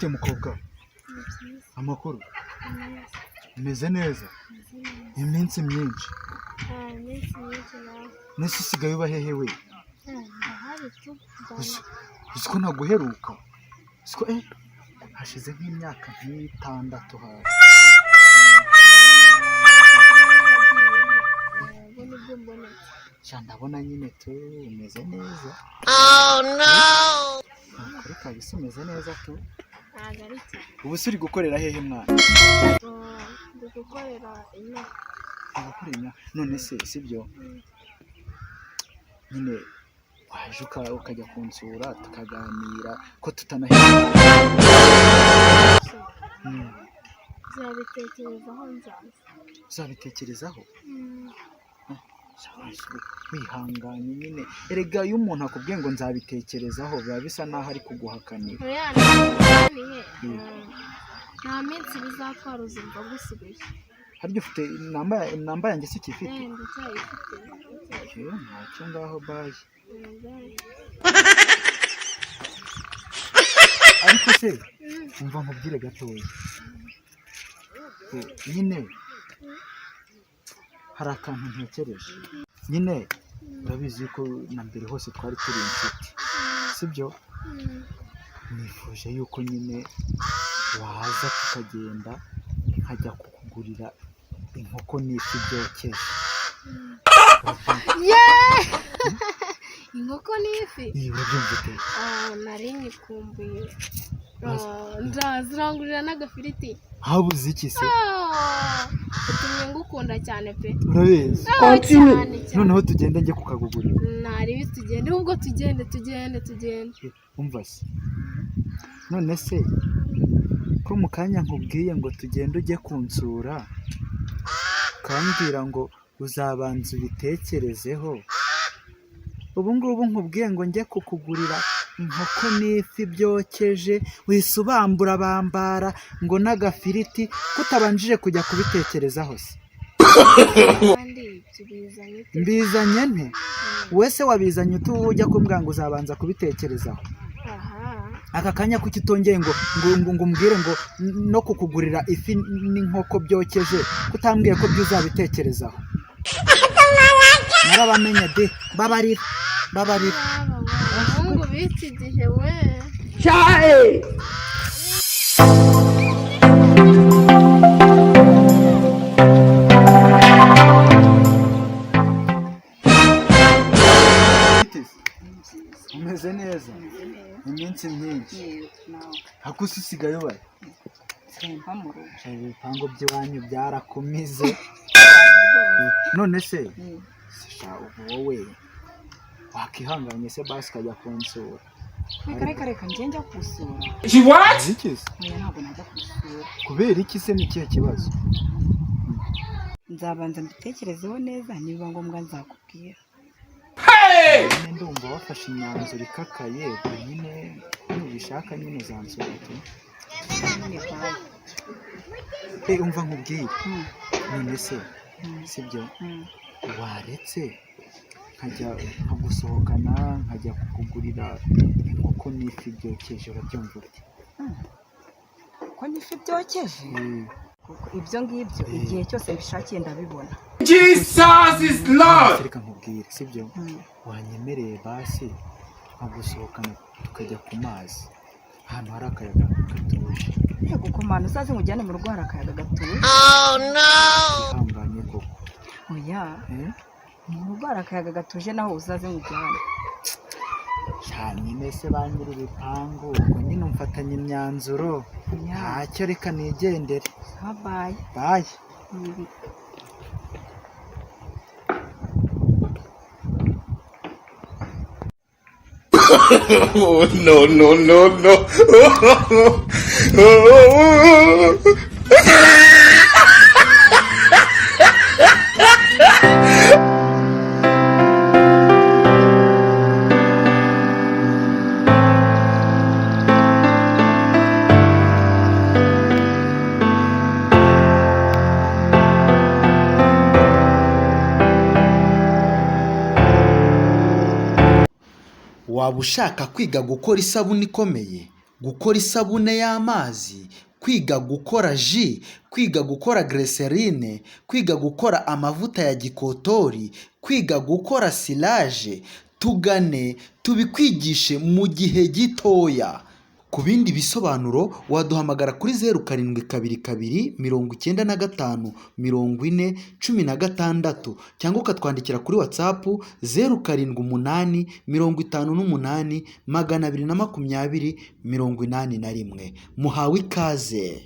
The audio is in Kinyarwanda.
bite mukobwa? Amakuru umeze neza? Iminsi myinshi nese usigaye uba hehe we? Uziko naguheruka? Uziko hashize nk'imyaka nk'itandatu hafi. Ndabona nyine tu umeze neza. Oh no! Kuri kabisa umeze neza tu. Ubu uri gukorera hehe mwana? Ndi gukorera inaha. Gukorera none se sibyo? Nyine waje ukajya kunsura tukaganira ko tutanaheruka. Uzabitekerezaho nzaza. Uzabitekerezaho? Wihanganye nyine. Erega iyo umuntu akubwiye ngo nzabitekerezaho biba bisa naho ari kuguhakanira. Nta minsi bizatwara uzumva gusigaye. Harya ufite namba yanjye se ukifite? Ndacyayifite. Ntacyo ngaho bayi. Ariko se umva nkubwire gatoya. Nyine hari akantu ntekereje. Nyine urabizi ko na mbere hose twari turi inshuti, sibyo? Nifuje yuko nyine waza tukagenda nkajya kukugurira inkoko n'ifi byokeje. Inkoko n'ifi? Iyo urabyumva ute? Nari nyikumbuye. Nzazirangurira n'agafiriti. Habuze iki se? Utumye ngukunda cyane pe. Urabizi? Noneho tugende njye kukagugurira. Nari tugende ubwo tugende. Umva se none se ko mu kanya nkubwiye ngo tugende ujye kunsura ukambwira ngo uzabanza ubitekerezeho, ubu ngubu nkubwiye ngo njye kukugurira inkoko n'ifi byokeje wisubambura bambara ngo n'agafiriti kutabanjije kujya kubitekerezaho se? Mbizanye nte? Wese wabizanye ujya kumbwira ngo uzabanza kubitekerezaho. Aka kanya kuki utongeye ngo umbwire ngo no kukugurira ifi n'inkoko byokeje kutambwiye ko byo uzabitekerezaho? Narabamenye de babarira. Abahungu b'iki gihe we. Cyae! Umeze neza? Iminsi myinshi. Hakusi usigaye ubaye? Ibipango by'iwanyu byarakumize. None se wowe wakihanganye se basi ukajya kunsura? Reka njye njya kusura. Ntabwo najya kusura. Kubera iki se? ni ikihe kibazo? Nzabanza mbitekerezeho neza, niba ngombwa nzakubwira. Ndumva wafashe imyanzuro ikakaye, nyine nubishaka nyine uzansura tu. Umva nkubwire. None se sibyo waretse nkajya gusohokana nkajya kukugurira inkoko n'ifi byokeje, urabyumva ute? Ko n'ifi byokeje? Ibyo ngibyo igihe cyose mbishakiye ndabibona. Jesus is Lord. Reka nkubwire sibyo, wanyemereye basi nkagusohokana tukajya ku mazi ahantu hari akayaga gatuje. Yego ko mana uzaze ngujyane mu rugo hari akayaga gatuje. Oh no! Ihanganye koko. Oya. Mu rugo hari akayaga gatuje naho uzaze ngujyane. Nyine se ba nyiri ibipangu ubwo nyine umfatanye imyanzuro. Ntacyo reka nigendere. Bye. Bye. Oh, no. Waba ushaka kwiga gukora isabune ikomeye gukora isabune y'amazi, kwiga gukora ji, kwiga gukora glycerine, kwiga gukora amavuta ya gikotori, kwiga gukora silage. Tugane tubikwigishe mu gihe gitoya. Ku bindi bisobanuro waduhamagara kuri 0722 95 40 16 cyangwa ukatwandikira kuri WhatsApp 078 58 220 81. Muhawe ikaze.